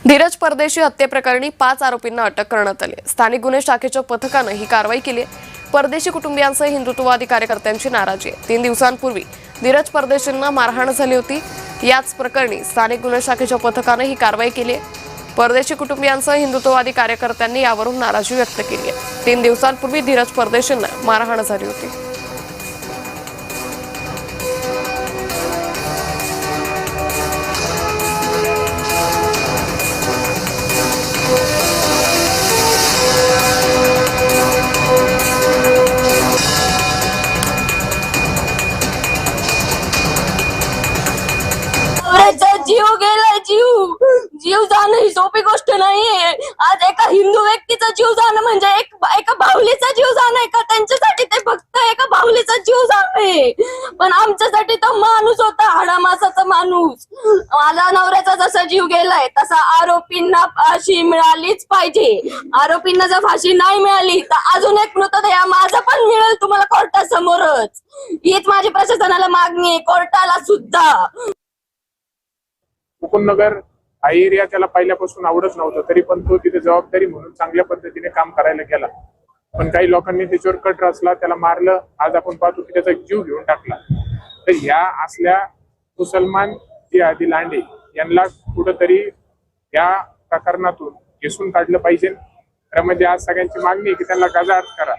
धीरज परदेशी हत्येप्रकरणी 5 आरोपींना अटक करण्यात आली। स्थानिक गुन्हे शाखेच्या पथकाने ही कारवाई केली। परदेशी कुटुंबियांसह हिंदुत्ववादी कार्यकर्त्यांची नाराजी आहे। 3 दिवसांपूर्वी धीरज परदेशींना मारहाण झाली होती। याच प्रकरणी स्थानिक गुन्हे शाखेच्या पथकाने ही कारवाई केली आहे। परदेशी कुटुंबियांसह हिंदुत्ववादी कार्यकर्त्यांनी यावरून नाराजी व्यक्त केली आहे। 3 दिवसांपूर्वी धीरज परदेशींना मारहाण झाली होती। जीव गेलाय, जीव जाणं ही सोपी गोष्ट नाहीये। आज एका हिंदू व्यक्तीचा जीव जाणं म्हणजे एका बाहुलीचा जीव जाणं आहे का? त्यांच्यासाठी ते फक्त एका बाहुलीचा जीव जाणं, पण आमच्यासाठी तो माणूस होता, हाडामासाचा माणूस। माझा नवऱ्याचा जसा जीव गेलाय तसा आरोपींना फाशी मिळालीच पाहिजे। आरोपींना जर फाशी नाही मिळाली तर अजून एक मृतदेह माझा पण मिळेल तुम्हाला कोर्टासमोरच। हीच माझी प्रशासनाला मागणी आहे, कोर्टाला सुद्धा। मुकुंदनगर हा एरिया त्याला पहिल्यापासून आवडच नव्हता, तरी पण तो तिथे जबाबदारी म्हणून चांगल्या पद्धतीने काम करायला गेला। पण काही लोकांनी त्याच्यावर कट रचला, त्याला मारलं। आज आपण पाहतो की त्याचा जीव घेऊन टाकला। तर ह्या असल्या मुसलमान जे आधी लांडे यांना कुठंतरी या प्रकरणातून घेसून काढलं पाहिजे। म्हणजे आज सगळ्यांची मागणी आहे की त्यांना गजाआड करा।